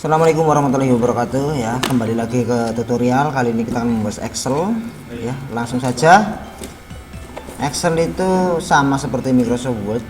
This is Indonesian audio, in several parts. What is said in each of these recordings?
Assalamualaikum warahmatullahi wabarakatuh ya. Kembali lagi ke tutorial. Kali ini kita akan membahas Excel ya. Langsung saja. Excel itu sama seperti Microsoft Word,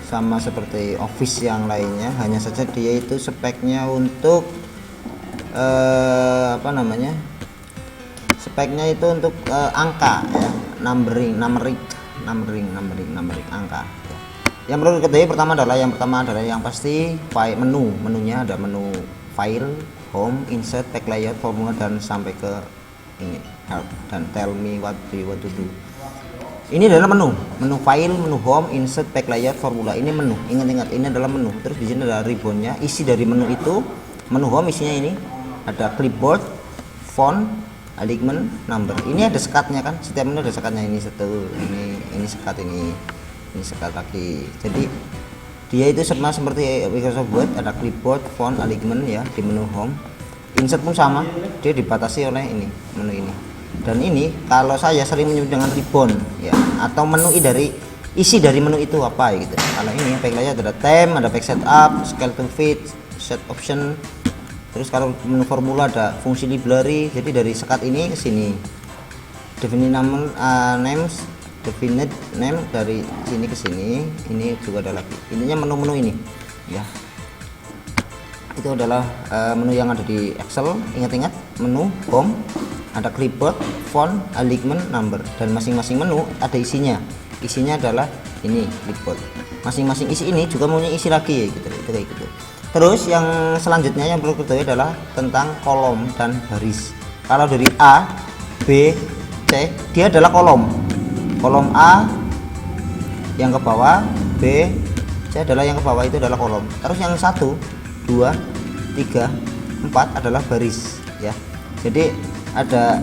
sama seperti Office yang lainnya, hanya saja dia itu speknya untuk speknya itu untuk angka ya, numbering angka ya. Yang perlu diketahui pertama adalah yang pasti file menunya ada menu file, home, insert, tag layout, formula, dan sampai ke ini help dan tell me what do you want to do. Ini adalah menu file, menu home, insert, tag layout, formula. Ini menu, ingat ini adalah menu. Terus di sini ada ribbonnya, isi dari menu itu. Menu home isinya ini ada clipboard, font, alignment, number. Ini ada sekatnya kan, setiap menu ada sekatnya. Ini sekat, ini sekat lagi. Jadi dia itu sama seperti Microsoft Word, ada clipboard, font, alignment ya di menu home. Insert pun sama, dia dibatasi oleh ini menu ini. Dan ini kalau saya sering menyebut dengan ribbon ya, atau menu isi dari menu itu apa gitu. Kalau ini baik layout ada theme, ada page setup, scale to fit, set option. Terus kalau menu formula ada fungsi library. Jadi dari sekat ini ke sini definite names, definite name, dari sini ke sini. Ini juga ada lagi, ininya menu-menu ini ya. Itu adalah menu yang ada di Excel. Ingat-ingat, menu home ada clipboard, font, alignment, number, dan masing-masing menu ada isinya adalah ini clipboard. Masing-masing isi ini juga punya isi lagi gitu, itu kayak gitu. Terus yang selanjutnya yang perlu kita ketahui adalah tentang kolom dan baris. Kalau dari A, B, C, dia adalah kolom A yang ke bawah, B, C adalah yang ke bawah, itu adalah kolom. Terus yang 1, 2, 3, 4 adalah baris ya. Jadi ada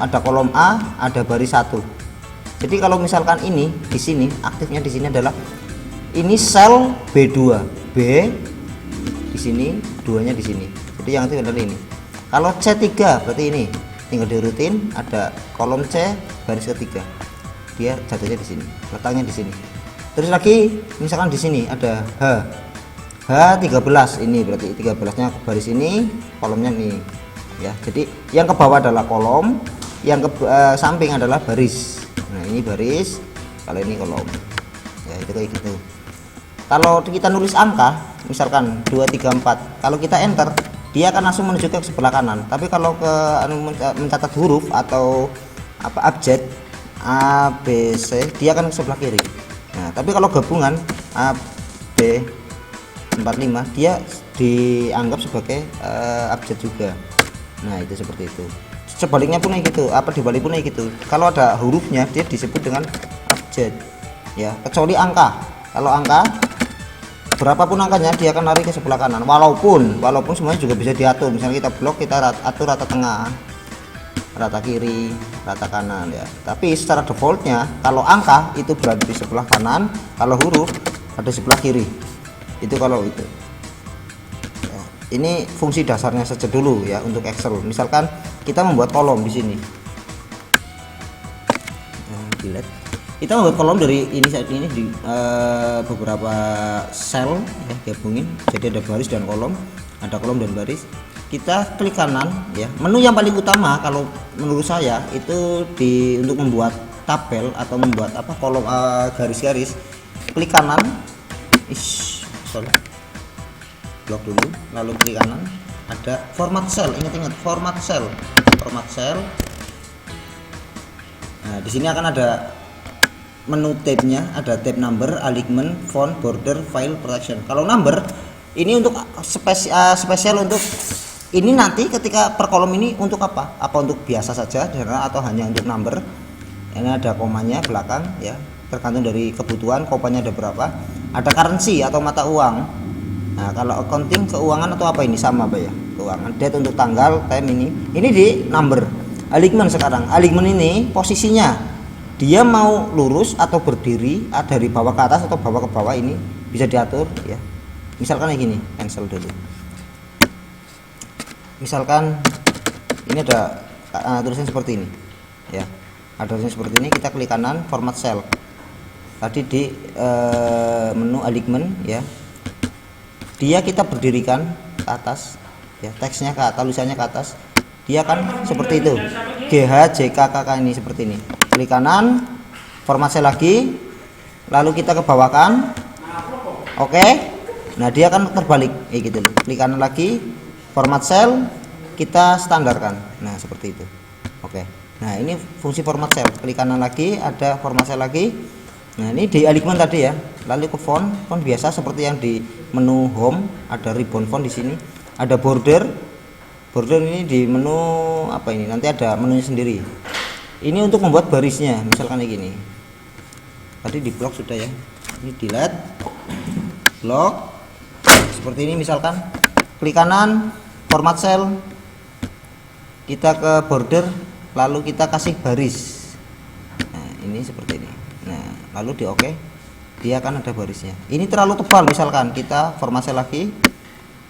ada kolom A, ada baris 1. Jadi kalau misalkan ini di sini aktifnya di sini adalah ini sel B2, B di sini, 2-nya di sini. Jadi yang aktif adalah ini. Kalau C3 berarti ini tinggal diurutin, ada kolom C baris ketiga. Dia jatuhnya di sini, letaknya di sini. Terus lagi misalkan di sini ada H13, ini berarti 13-nya baris ini, kolomnya ini. Ya, jadi yang ke bawah adalah kolom, yang ke samping adalah baris. Nah, ini baris, kalau ini kolom. Ya, itu kayak gitu. Kalau kita nulis angka, misalkan 2, 3, 4, kalau kita enter, dia akan langsung menuju ke sebelah kanan. Tapi kalau ke mencatat huruf atau abjad A, B, C, dia akan ke sebelah kiri. Nah, tapi kalau gabungan A, B, 4, 5, dia dianggap sebagai abjad juga. Nah, itu seperti itu. Sebaliknya pun kayak gitu, dibalik pun kayak gitu. Kalau ada hurufnya dia disebut dengan abjad ya, kecuali angka. Kalau angka berapapun angkanya dia akan lari ke sebelah kanan, walaupun semuanya juga bisa diatur. Misalnya kita blok, kita atur rata tengah, rata kiri, rata kanan ya. Tapi secara defaultnya kalau angka itu berada di sebelah kanan, kalau huruf ada di sebelah kiri. Itu kalau itu. Ini fungsi dasarnya saja dulu ya untuk Excel. Misalkan kita membuat kolom di sini. Kita membuat kolom dari ini saat ini di beberapa sel ya, gabungin. Jadi ada baris dan kolom, ada kolom dan baris. Kita klik kanan ya. Menu yang paling utama kalau menurut saya itu untuk membuat tabel atau membuat kolom garis-garis. Klik kanan. Blok dulu, lalu klik kanan, ada format cell. Ingat format cell. Nah, di sini akan ada menu tab-nya, ada tab number, alignment, font, border, file, protection. Kalau number ini untuk spesial untuk ini, nanti ketika per kolom ini untuk apa untuk biasa saja atau hanya untuk number. Ini ada komanya belakang ya, tergantung dari kebutuhan komanya ada berapa. Ada currency atau mata uang. Nah, kalau accounting keuangan atau apa ini sama Pak ya, keuangan. Date untuk tanggal, time ini di number. Alignment sekarang, alignment ini posisinya dia mau lurus atau berdiri, dari bawah ke atas atau bawah ke bawah, ini bisa diatur ya. Misalkan kayak gini, cancel dulu. Misalkan ini ada tulisan seperti ini ya, ada tulisan seperti ini, kita klik kanan, format cell. Tadi di menu alignment ya, dia kita berdirikan ke atas ya, teksnya ke atas, tulisannya ke atas, dia kan seperti itu, GHJKKK ini seperti ini. Klik kanan, format sel lagi, lalu kita ke bawah kan, oke. Nah dia kan terbalik kayak gitu loh. Klik kanan lagi, format sel, kita standarkan. Nah seperti itu, oke. Nah ini fungsi format sel. Klik kanan lagi, ada format sel lagi. Nah ini di alignment tadi ya. Lalu ke font biasa seperti yang di menu home, ada ribbon font di sini, ada border ini di menu apa ini, nanti ada menunya sendiri. Ini untuk membuat barisnya, misalkan kayak gini. Tadi di blok sudah ya. Ini delete blok seperti ini misalkan. Klik kanan, format sel, kita ke border, lalu kita kasih baris. Nah ini seperti ini. Nah lalu di oke, dia akan ada barisnya. Ini terlalu tebal, misalkan kita format sel lagi,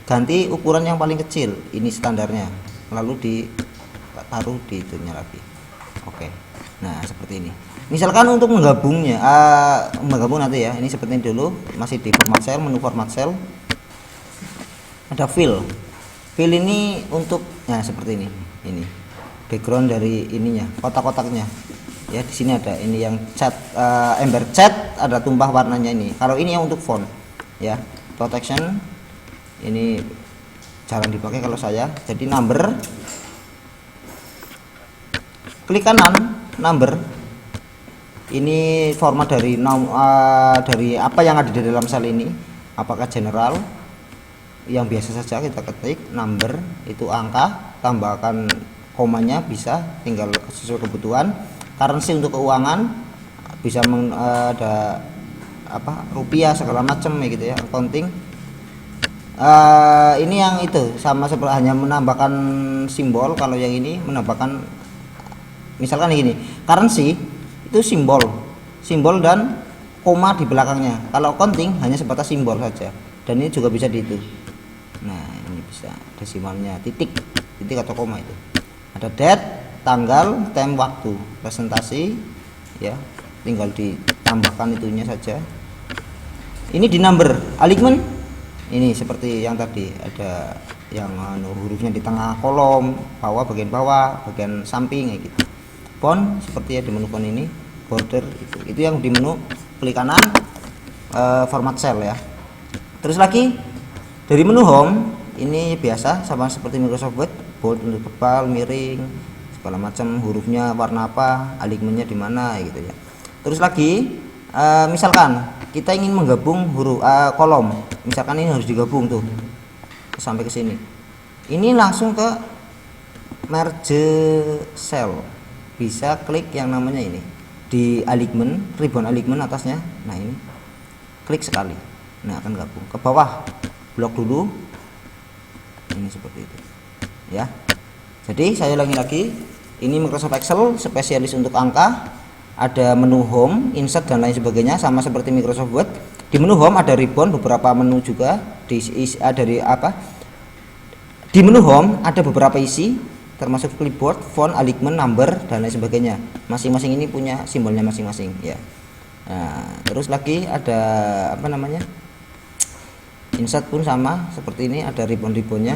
ganti ukuran yang paling kecil, ini standarnya, lalu ditaruh di itunya lagi. Oke. Nah seperti ini. Misalkan untuk menggabungnya, menggabung nanti ya, ini seperti ini dulu, masih di format sel, menu format sel, ada fill ini untuk, nah seperti ini background dari ininya, kotak-kotaknya ya. Di sini ada ini yang cat, ember cat, ada tumpah warnanya ini. Kalau ini yang untuk font ya, protection ini jarang dipakai kalau saya. Jadi number, klik kanan number, ini format dari dari apa yang ada di dalam sel ini, apakah general, yang biasa saja kita ketik number itu angka, tambahkan komanya bisa, tinggal sesuai kebutuhan. Currency untuk keuangan bisa ada apa, rupiah segala macam ya gitu ya, accounting. Ini yang itu sama seperti hanya menambahkan simbol. Kalau yang ini menambahkan, misalkan gini, currency itu simbol dan koma di belakangnya. Kalau accounting hanya sebatas simbol saja, dan ini juga bisa di itu. Nah ini bisa desimalnya, titik atau koma itu. Ada date, tanggal, time, waktu, presentasi ya, tinggal ditambahkan itunya saja. Ini di number alignment, ini seperti yang tadi, ada yang hurufnya di tengah kolom, bagian bawah, bagian samping kayak gitu. Font seperti ya di menu font ini, border itu yang di menu klik kanan, format cell ya. Terus lagi dari menu home ini biasa sama seperti Microsoft Word, bold untuk tebal, miring, segala macam, hurufnya warna apa, alignmentnya di mana gitu ya. Terus lagi misalkan kita ingin menggabung huruf kolom, misalkan ini harus digabung tuh sampai ke sini, ini langsung ke merge cell, bisa klik yang namanya ini di alignment, ribbon alignment atasnya. Nah ini klik sekali, nah akan gabung. Ke bawah blok dulu, ini seperti itu ya. Jadi saya ulangi lagi, ini Microsoft Excel spesialis untuk angka, ada menu home, insert dan lain sebagainya, sama seperti Microsoft Word. Di menu home ada ribbon, beberapa menu juga dari apa, di menu home ada beberapa isi termasuk clipboard, font, alignment, number dan lain sebagainya. Masing-masing ini punya simbolnya masing-masing ya. Nah, terus lagi ada apa namanya, insert pun sama seperti ini, ada ribbon-ribbonnya.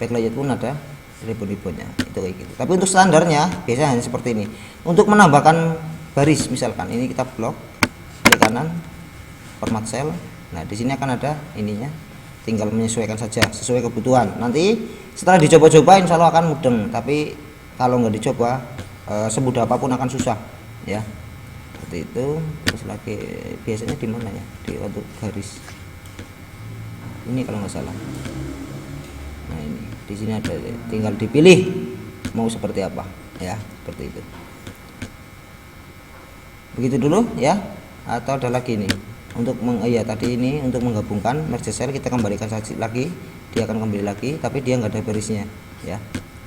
Backlight pun ada ribbon-ribbonnya, itu kayak gitu. Tapi untuk standarnya biasanya hanya seperti ini. Untuk menambahkan baris, misalkan ini kita blok, klik kanan, format cell. Nah di sini akan ada ininya, tinggal menyesuaikan saja sesuai kebutuhan. Nanti setelah dicoba-coba insya Allah akan mudeng, tapi kalau nggak dicoba semudah apapun akan susah ya, seperti itu. Terus lagi biasanya di mana ya, di untuk garis ini kalau nggak salah. Nah ini di sini ada, tinggal dipilih mau seperti apa ya, seperti itu. Begitu dulu ya, atau ada lagi nih untuk tadi ini untuk menggabungkan merge cell, kita kembalikan saja lagi, dia akan kembali lagi tapi dia nggak ada barisnya ya,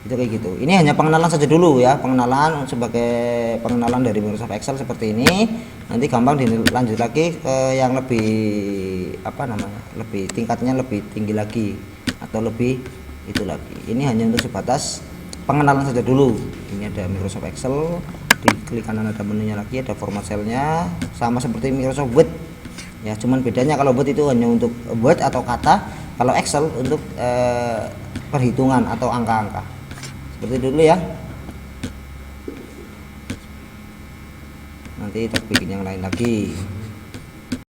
itu kayak gitu. Ini hanya pengenalan saja dulu ya, pengenalan sebagai pengenalan dari Microsoft Excel seperti ini. Nanti gampang dilanjut lagi ke yang lebih apa namanya, lebih tingkatnya lebih tinggi lagi atau lebih itu lagi. Ini hanya untuk sebatas pengenalan saja dulu. Ini ada Microsoft Excel, di klik kanan ada menunya lagi, ada format cellnya sama seperti Microsoft Word Ya, cuman bedanya kalau Word itu hanya untuk Word atau kata, kalau Excel untuk perhitungan atau angka-angka. Seperti itu dulu ya. Nanti kita bikin yang lain lagi.